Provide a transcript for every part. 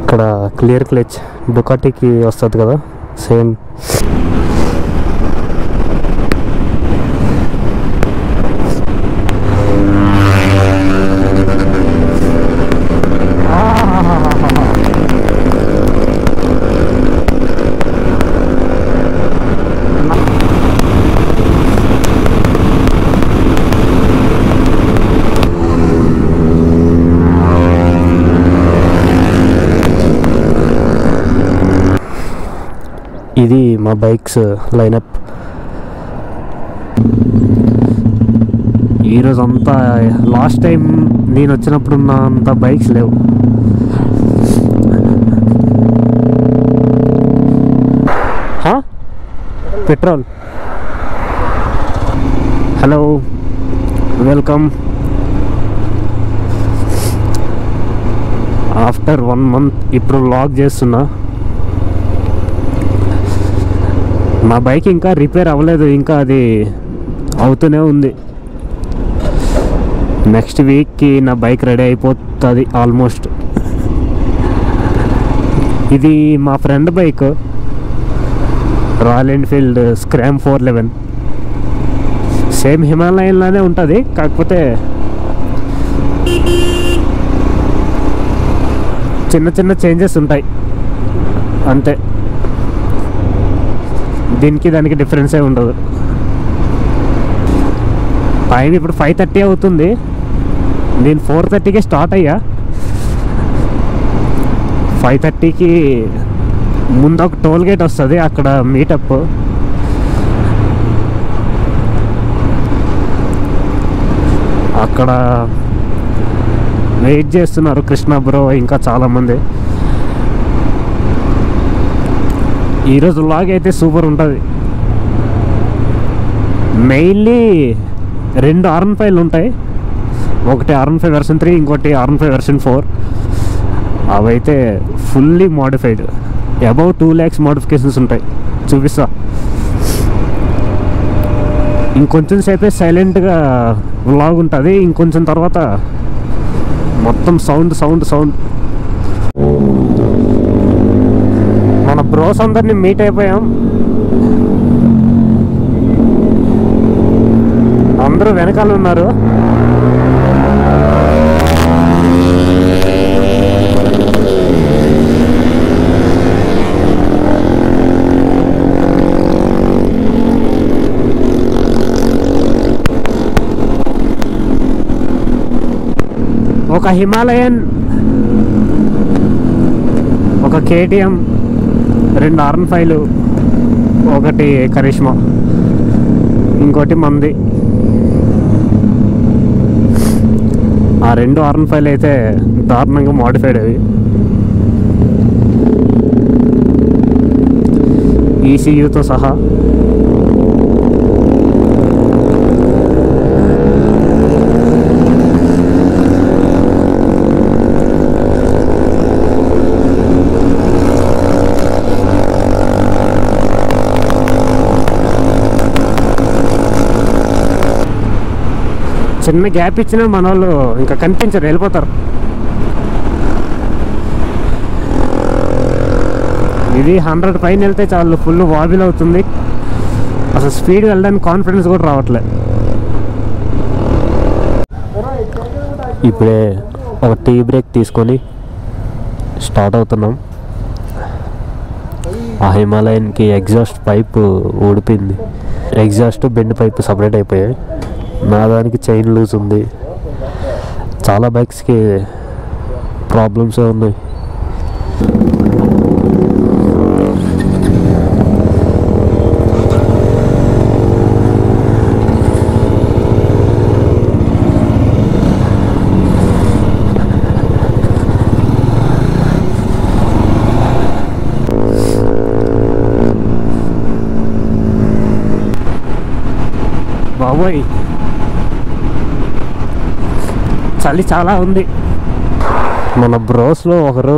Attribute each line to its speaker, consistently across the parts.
Speaker 1: ఇక్కడ clear clutch డుకాటికి వస్తుంది కదా, సేమ్. ఇది మా బైక్స్ లైనప్. ఈరోజు అంతా లాస్ట్ టైం నేను వచ్చినప్పుడు అంత బైక్స్ లేవు. Petrol. Hello, welcome. After 1 month ఇప్పుడు వ్లాగ్ చేస్తున్నా. మా బైక్ ఇంకా రిపేర్ అవ్వలేదు, ఇంకా అది అవుతూనే ఉంది. నెక్స్ట్ వీక్కి నా బైక్ రెడీ అయిపోతుంది ఆల్మోస్ట్. ఇది మా friend bike, Royal Enfield Scram 411. Same హిమాలయన్లానే ఉంటుంది, కాకపోతే చిన్న చిన్న చేంజెస్ ఉంటాయి అంతే. దీనికి దానికి డిఫరెన్సే ఉండదు. టైం ఇప్పుడు 5:30 అవుతుంది. నేను 4:30కే స్టార్ట్ అయ్యా. 5:30కి ముందు ఒక టోల్ గేట్ వస్తుంది, అక్కడ మీటప్. అక్కడ వెయిట్ చేస్తున్నారు కృష్ణ బ్రో, ఇంకా చాలామంది. ఈరోజు వ్లాగ్ అయితే సూపర్ ఉంటుంది. మెయిన్లీ 2 R15 ఉంటాయి, ఒకటి R15 వెర్షన్ 3, ఇంకోటి R15 వెర్షన్ 4. అవైతే fully modified, above 2 lakhs modifications ఉంటాయి. చూపిస్తా. ఇంకొంచెం సేపే సైలెంట్గా వ్లాగ్ ఉంటుంది, ఇంకొంచెం తర్వాత మొత్తం సౌండ్ సౌండ్ సౌండ్. మన బ్రోస్ అందరినీ మీట్ అయిపోయాం. అందరూ వెనకాల ఉన్నారు. ఒక హిమాలయన్, ఒక KTM, 2 R15, ఒకటి కరిష్మా, ఇంకోటి మంది. ఆ 2 R15 అయితే దారుణంగా మోడిఫైడ్ అవి. ECUతో సహా. చిన్న గ్యాప్ ఇచ్చినా మన వాళ్ళు ఇంకా కనిపించరు, వెళ్ళిపోతారు. ఇది 100 పైన వెళ్తే చాలు ఫుల్ వాబిల్ అవుతుంది. అసలు స్పీడ్ వెళ్ళడానికి కాన్ఫిడెన్స్ కూడా రావట్లే. ఇప్పుడే ఒక టీ బ్రేక్ తీసుకొని స్టార్ట్ అవుతున్నాం. ఆ హిమాలయన్కి ఎగ్జాస్ట్ పైప్ ఊడిపోయింది. ఎగ్జాస్ట్ బెండ్ పైప్ సపరేట్ అయిపోయాయి. నా దానికి చైన్ లూజ్ ఉంది. చాలా బైక్స్కి ప్రాబ్లమ్స్ ఉన్నాయి. బాబోయ్, చలి చాలా ఉంది. మన బ్రోస్లో ఒకరు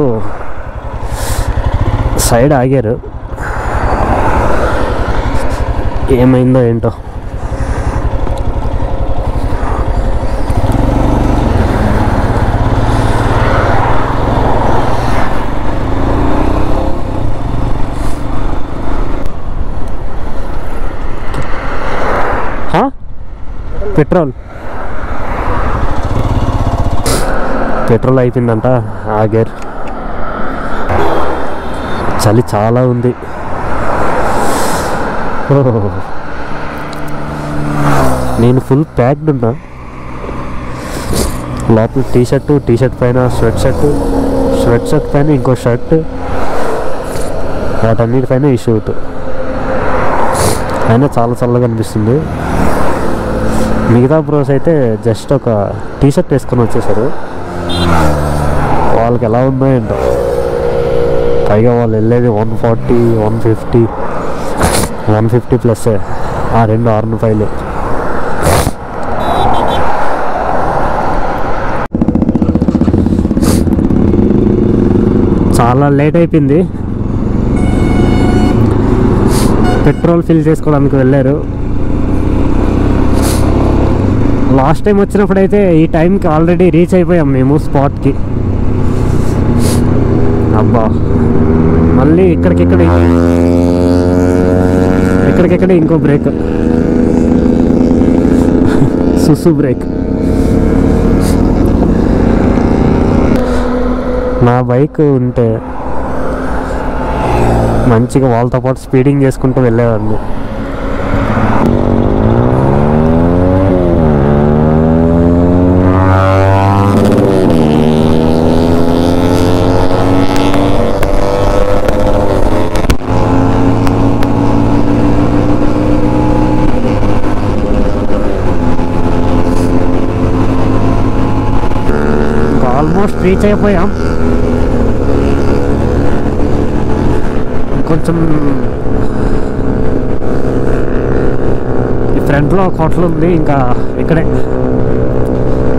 Speaker 1: సైడ్ ఆగారు, ఏమైందో ఏంటో. పెట్రోల్ అయిపోయిందంట. ఆగేర్. చలి చాలా ఉంది. నేను ఫుల్ ప్యాక్డ్ ఉన్నా. లోపల టీ షర్ట్ పైన స్వెట్ షర్ట్ పైన ఇంకో షర్ట్, వాటన్నిటిపైన ఈ షూట్. అయినా చాలా చల్లగా అనిపిస్తుంది. మిగతా బ్రోస్ అయితే జస్ట్ ఒక టీ షర్ట్ వేసుకొని వచ్చేసారు. వాళ్ళకి ఎలా ఉందో ఏంటో. పైగా వాళ్ళు వెళ్ళేది 140, 150 ప్లస్. ఆ రెండు R15. చాలా లేట్ అయిపోయింది. పెట్రోల్ ఫిల్ చేసుకోవడానికి వెళ్ళారు. లాస్ట్ టైం వచ్చినప్పుడు అయితే ఈ టైంకి ఆల్రెడీ రీచ్ అయిపోయాం మేము స్పాట్కి. అబ్బా, మళ్ళీ ఇక్కడికిక్కడ ఇంకో బ్రేక్, సుసు బ్రేక్. నా బైక్ ఉంటే మంచిగా వాళ్ళతో పాటు స్పీడింగ్ చేసుకుంటూ వెళ్ళేవాడిని. ఆల్మోస్ట్ రీచ్ అయిపోయాం. కొంచెం ఈ ఫ్రంట్లో ఒక హోటల్ ఉంది. ఇంకా ఇక్కడే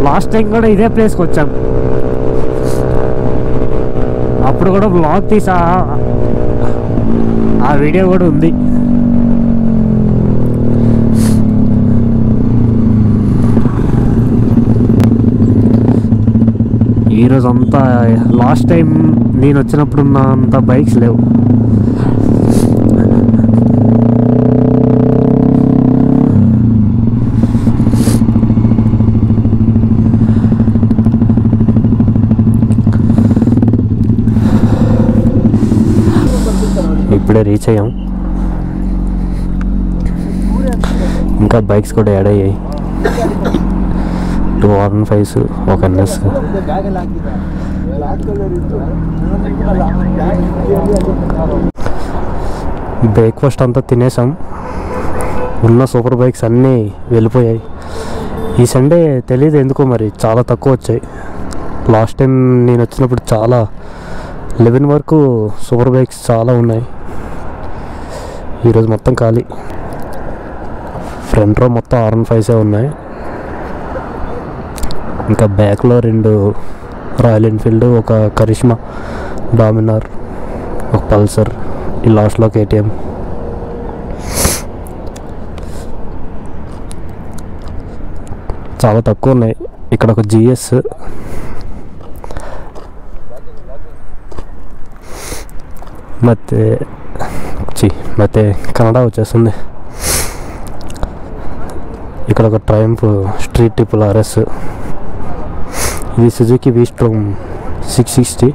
Speaker 1: లాస్ట్ టైం కూడా ఇదే ప్లేస్కి వచ్చాం. అప్పుడు కూడా బ్లాగ్ తీసా, ఆ వీడియో కూడా ఉంది. ఈరోజు అంతా లాస్ట్ టైం నేను వచ్చినప్పుడు ఉన్నంత బైక్స్ లేవు. ఇప్పుడే రీచ్ అయ్యాం. ఇంకా బైక్స్ కూడా యాడ్ అయ్యాయి. 2 R15s, ఒక NS. బ్రేక్ఫాస్ట్ అంతా తినేసాం. ఉన్న సూపర్ బైక్స్ అన్నీ వెళ్ళిపోయాయి. ఈ సండే తెలియదు ఎందుకో మరి చాలా తక్కువ వచ్చాయి. లాస్ట్ టైం నేను వచ్చినప్పుడు చాలా 11 వరకు సూపర్ బైక్స్ చాలా ఉన్నాయి. ఈరోజు మొత్తం ఖాళీ. ఫ్రంట్ రో మొత్తం R15s ఉన్నాయి. ఇంకా బ్యాక్లో 2 రాయల్ ఎన్ఫీల్డ్, ఒక కరిష్మా, డామినార్, ఒక పల్సర్, ఈ లాస్ట్లో KTM. చాలా తక్కువ ఉన్నాయి. ఇక్కడ ఒక GS, ಮತ್ತೆ కన్నడ వచ్చేస్తుంది. ఇక్కడ ఒక ట్రయంఫ్ స్ట్రీట్ ట్రిపుల్ RS. ఇది సుజుకి V-Strom 660.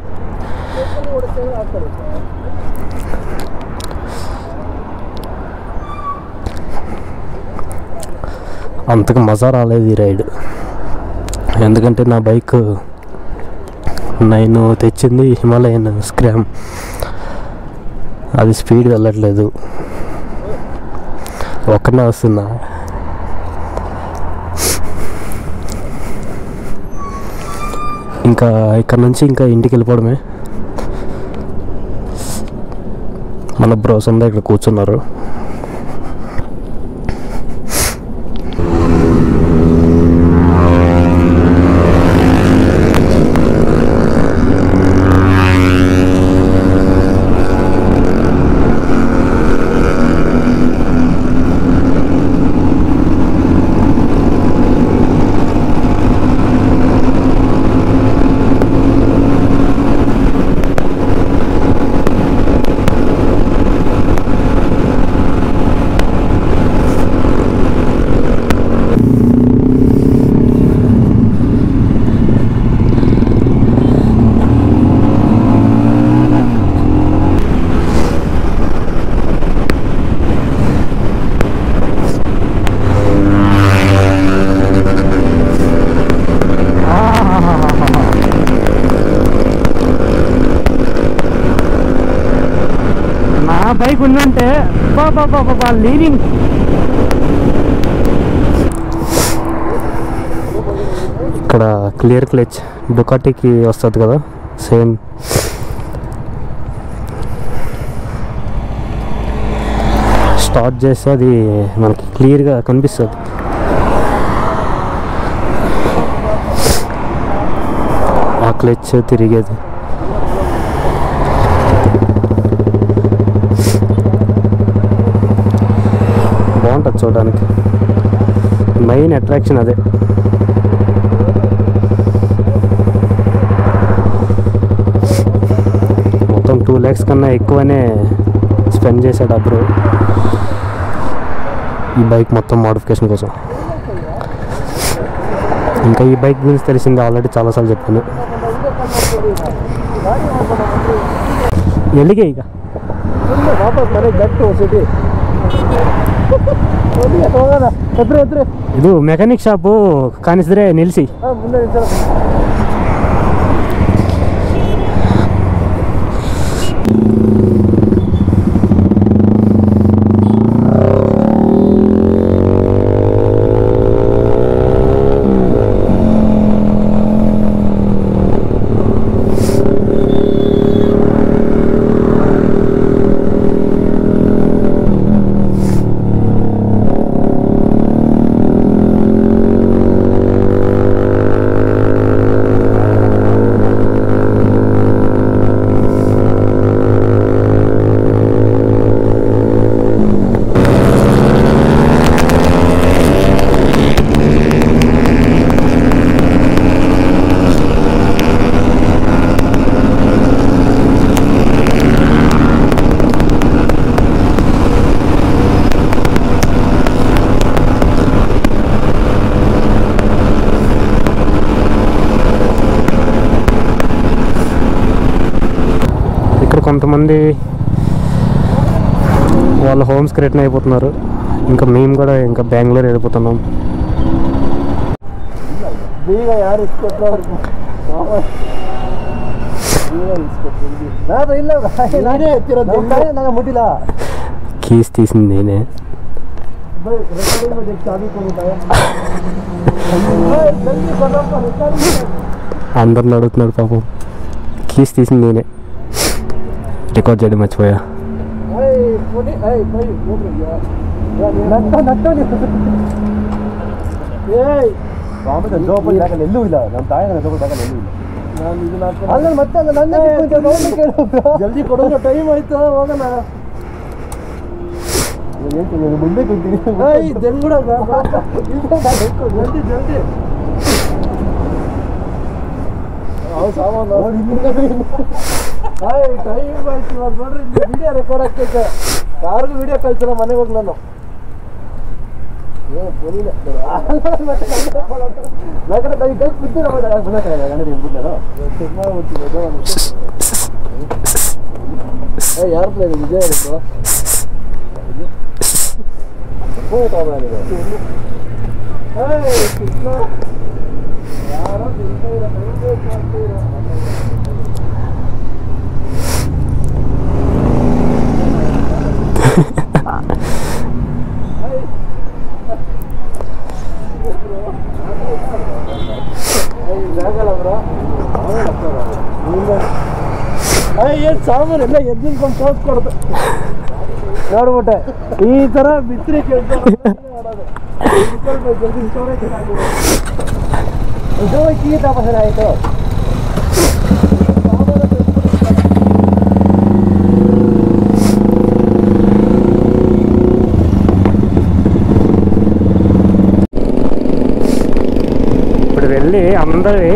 Speaker 1: అంతకు మజా రాలేదు ఈ రైడ్. ఎందుకంటే నా బైక్ నేను తెచ్చింది హిమాలయన్ స్క్రామ్. అది స్పీడ్ వెళ్ళట్లేదు, ఒక్కనే వస్తున్నా. ఇంకా ఇక్కడ నుంచి ఇంకా ఇంటికి వెళ్ళిపోవడమే. మన బ్రోస్ అంతా ఇక్కడ కూర్చున్నారు. బైక్ ఉందంటే బాబా లీనింగ్. ఇక్కడ క్లియర్ క్లచ్ డుకాటీకి వస్తుంది కదా, సేమ్. స్టార్ట్ చేస్తే అది మనకి క్లియర్గా కనిపిస్తుంది. ఆ క్లచ్ తిరిగేది. బాగుంటుంది చూడడానికి. మెయిన్ అట్రాక్షన్ అదే. మొత్తం 2 lakhs కన్నా ఎక్కువనే స్పెండ్ చేశాడు అప్పుడు ఈ బైక్ మొత్తం మోడిఫికేషన్ కోసం. ఇంకా ఈ బైక్ గురించి తెలిసింది ఆల్రెడీ చాలాసార్లు చెప్పాను. ಎಲ್ಲಿಗೆ ಈಗ ವಾಪಸ್ ಮನೆಗೆ ಗಟ್ಟು ಸಿಟಿ ಇದು ಮೆಕ್ಯಾನಿಕ್ ಶಾಪು ಕಾಣಿಸಿದ್ರೆ ನಿಲ್ಲಿಸಿ. కొంతమంది వాళ్ళ హోమ్స్కి రిటర్న్ అయిపోతున్నారు. ఇంకా మేము కూడా ఇంకా బెంగళూరు వెళ్ళిపోతున్నాం. కీస్ తీసింది నేనే. అందరిని అడుగుతున్నాడు పాపం. కీస్ తీసింది నేనే. రికార్డ్ చేయడం మర్చిపోయా.
Speaker 2: ಜಲ್ದಿ ಕೊಡೋ ಟೈಮ್ ಆಯ್ತು, ಹೋಗೋಣ. ಮುಂದೆ ಕೂತೀನಿ ಜಲ್ದಿ ಜಲ್ದಿ ಟೈಮ್ ಆಯ್ತು. ಇವಾಗ ನೋಡ್ರಿ ವಿಡಿಯೋ ರೆಕಾರ್ಡ್ ಆಗ್ತೈತೆ. ಯಾರಿಗೂ ವಿಡಿಯೋ ಕಳ್ಸಲ್ಲ ಮನೆಗೆ ಹೋಗಿ ನಾನು. ಯಾರು ಪ್ಲೇ ವಿಜಯ ಯಾರೋ ಏನ್ ಸಾಮಾನು ಎಲ್ಲ ಎದ್ದು ನಿಂತ್ಕೊಂಡು ತೋರ್ಸ್ಕೊಡ್ತು ನೋಡ್ಬಿಟ್ಟೆ. ಈ ತರ ಬಿತ್ತರಿ ಕೆಲಸ ಆಯ್ತು.
Speaker 1: ఇప్పుడు వెళ్ళి అందరి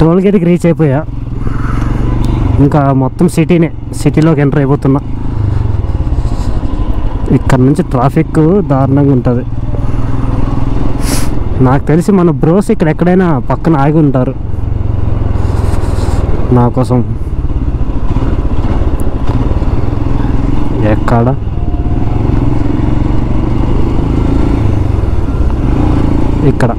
Speaker 1: టోల్ గేట్కి రీచ్ అయిపోయా. ఇంకా మొత్తం సిటీలోకి ఎంటర్ అయిపోతున్నా. ఇక్కడ నుంచి ట్రాఫిక్ దారుణంగా ఉంటుంది. నాకు తెలిసి మన బ్రోస్ ఇక్కడ ఎక్కడైనా పక్కన ఆగి ఉంటారు నా కోసం. ఎక్కడ ఇక్కడ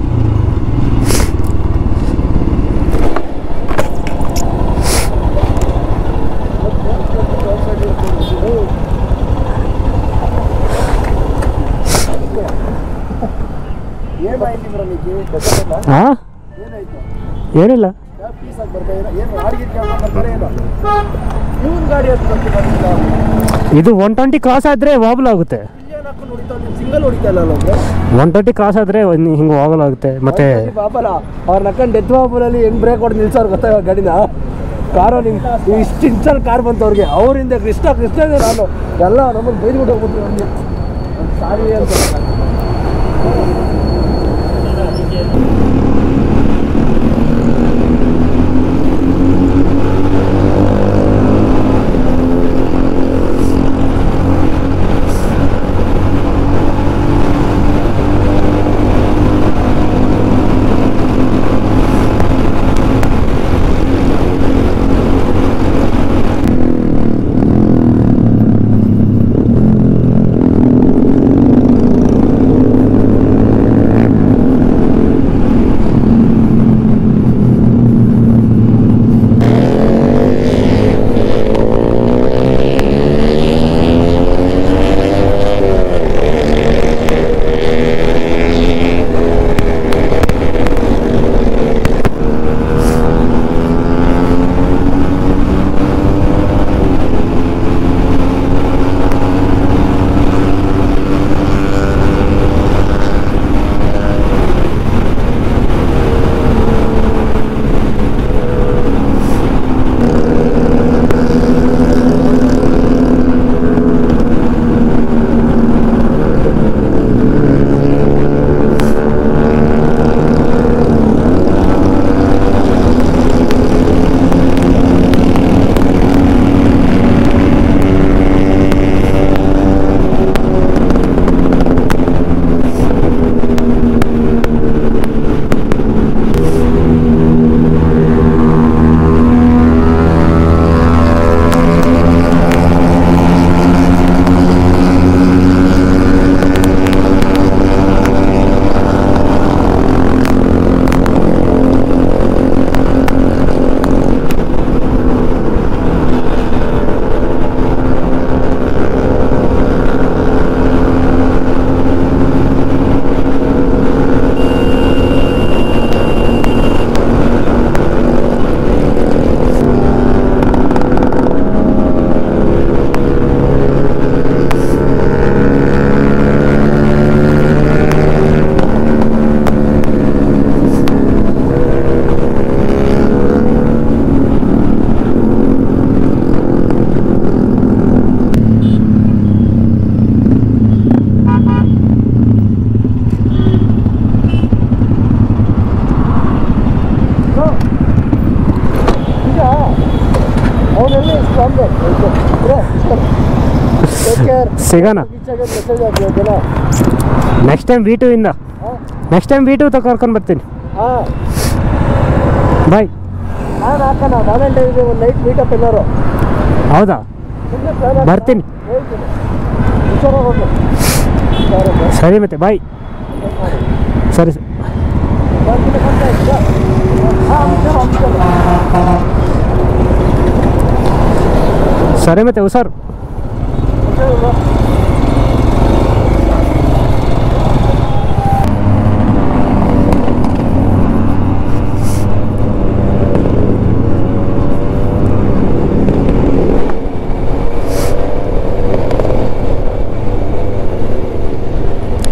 Speaker 1: ಏನಿಲ್ಲ. ಇದು 120 ಕ್ರಾಸ್ ಆದರೆ ವಾಬಲ್ ಆಗುತ್ತೆ. 120 ಕ್ರಾಸ್ ಆದರೆ ಹಿಂಗೆ ವಾಬಲ್ ಆಗುತ್ತೆ. ಮತ್ತೆ
Speaker 2: ಅವ್ರ ನಕ್ಕಂಡು ಡೆತ್ ವಾಬಲಲ್ಲಿ ಹೆಂಗ್ ಬ್ರೇಕ್ ಹೊಡೆದು ನಿಲ್ಸೋರು ಗೊತ್ತಾ ಗಾಡಿನ. ಕಾರು ನೀವು ಇಷ್ಟು ಇಂಚಲ್ಲಿ ಕಾರ್ ಬಂತು ಅವ್ರಿಗೆ. ಅವರಿಂದ ಕೃಷ್ಣ ನಾನು ಎಲ್ಲ ನಮ್ಮನ್ನು ಬೈದ್ಬಿಟ್ಟು ಹೋಗ್ಬಿಟ್ಟು ನಮಗೆ ಸಾರಿ ಅಂತ.
Speaker 1: ಸಿಗೋಣ ನೆಕ್ಸ್ಟ್ ಟೈಮ್ V2 ಇಂದ. ನೆಕ್ಸ್ಟ್ ಟೈಮ್ V2 ಕರ್ಕೊಂಡು ಬರ್ತೀನಿ. ಬಾಯ್. ಹೌದಾ, ಬರ್ತೀನಿ. ಸರಿ ಮತ್ತೆ ಬಾಯ್. ಸರಿ సరే ಮತ್ತೆ ಹುಷಾರು.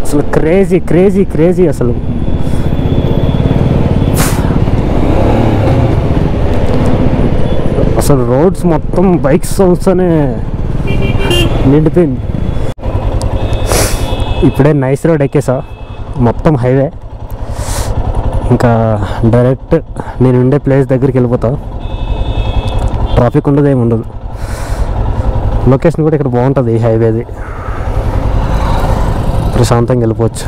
Speaker 1: అసలు క్రేజీ క్రేజీ క్రేజీ అసలు. అసలు రోడ్స్ మొత్తం బైక్స్ సౌండ్స్తోనే నిండిపోయింది. ఇప్పుడే నైస్ రోడ్ ఎక్కేసా, మొత్తం హైవే. ఇంకా డైరెక్ట్ నేను ఉండే ప్లేస్ దగ్గరికి వెళ్ళిపోతా. ట్రాఫిక్ ఉండదు, ఏమి ఉండదు. లొకేషన్ కూడా ఇక్కడ బాగుంటుంది, హైవేది. ప్రశాంతంగా వెళ్ళిపోవచ్చు.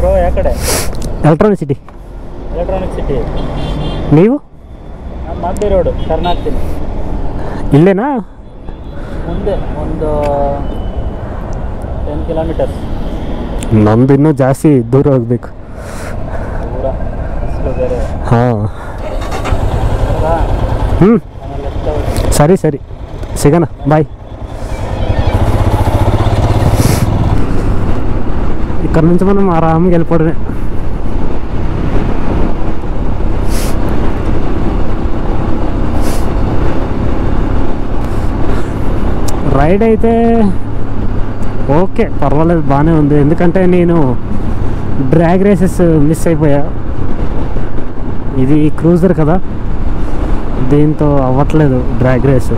Speaker 2: బ్రో ఎక్కడే?
Speaker 1: Electronic city.
Speaker 2: Electronic city.
Speaker 1: నీవు?
Speaker 2: మధ్య రోడ్ కర్ణాటక.
Speaker 1: ఇల్లేనా?
Speaker 2: ಮುಂದೆ ಒಂದು 10 ಕಿಲೋಮೀಟರ್ಸ್.
Speaker 1: ನಮ್ದು ಇನ್ನೂ ಜಾಸ್ತಿ ದೂರ ಹೋಗ್ಬೇಕು.
Speaker 2: ದೂರ ಬೇರೆ.
Speaker 1: ಹಾಂ, ಹ್ಞೂ, ಸರಿ ಸರಿ, ಸಿಗೋಣ, ಬಾಯ್. ఇక్కడ నుంచి మనం ఆరాంగా వెళ్ళిపోవడమే. రైడ్ అయితే ఓకే, పర్వాలేదు, బాగానే ఉంది. ఎందుకంటే నేను డ్రాగ్ రేసెస్ మిస్ అయిపోయా. ఇది క్రూజర్ కదా, దీంతో అవ్వట్లేదు డ్రాగ్ రేస్.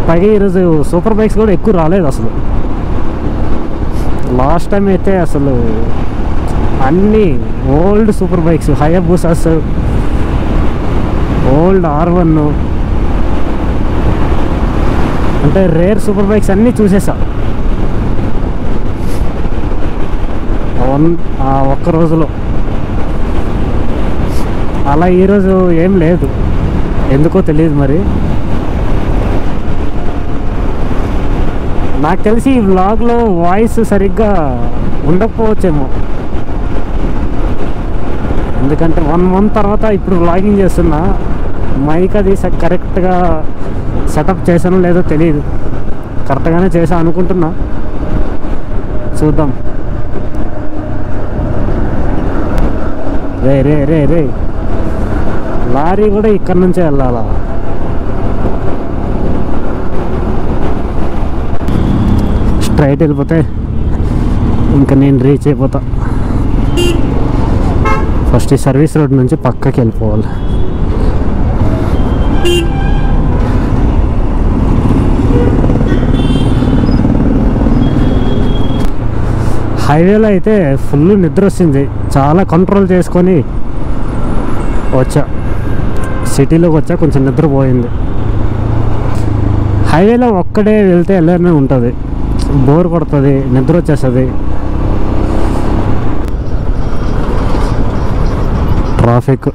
Speaker 1: పైగా ఈరోజు సూపర్ బైక్స్ కూడా ఎక్కువ రాలేదు అసలు. లాస్ట్ టైం అయితే అసలు అన్నీ old super bikes, Hayabusas, old R1, అంటే రేర్ సూపర్ బైక్స్ అన్నీ చూసేసా ఒక్క రోజులో. అలా ఈరోజు ఏం లేదు, ఎందుకో తెలియదు మరి. నాకు తెలిసి ఈ వ్లాగ్లో వాయిస్ సరిగ్గా ఉండకపోవచ్చేమో, ఎందుకంటే 1 month తర్వాత ఇప్పుడు వ్లాగింగ్ చేస్తున్నా. మైక్ అది కరెక్ట్గా సెటప్ చేశానో లేదో తెలియదు. కరెక్ట్గానే చేసా అనుకుంటున్నా, చూద్దాం. రే రే రే రే లారీ కూడా ఇక్కడి నుంచే వెళ్ళాలా? స్ట్రైట్ వెళ్ళిపోతే ఇంకా నేను రీచ్ అయిపోతా. ఫస్ట్ ఈ సర్వీస్ రోడ్ నుంచి పక్కకి వెళ్ళిపోవాలి. హైవేలో అయితే ఫుల్ నిద్ర వస్తుంది, చాలా కంట్రోల్ చేసుకొని వచ్చా. సిటీలోకి వచ్చా, కొంచెం నిద్రపోయింది. హైవేలో ఒక్కడే వెళ్తే వెళ్ళనే ఉంటుంది, బోర్ కొడుతుంది, నిద్ర వచ్చేస్తుంది. ట్రాఫిక్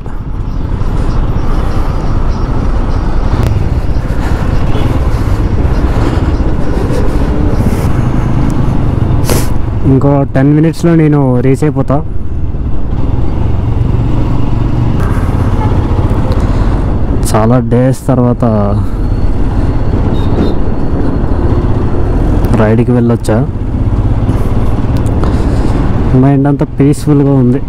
Speaker 1: ఇంకో 10 minutesలో నేను రీచ్ అయిపోతా. చాలా డేస్ తర్వాత రైడ్కి వెళ్ళొచ్చా. మైండ్ అంతా పీస్ఫుల్గా ఉంది.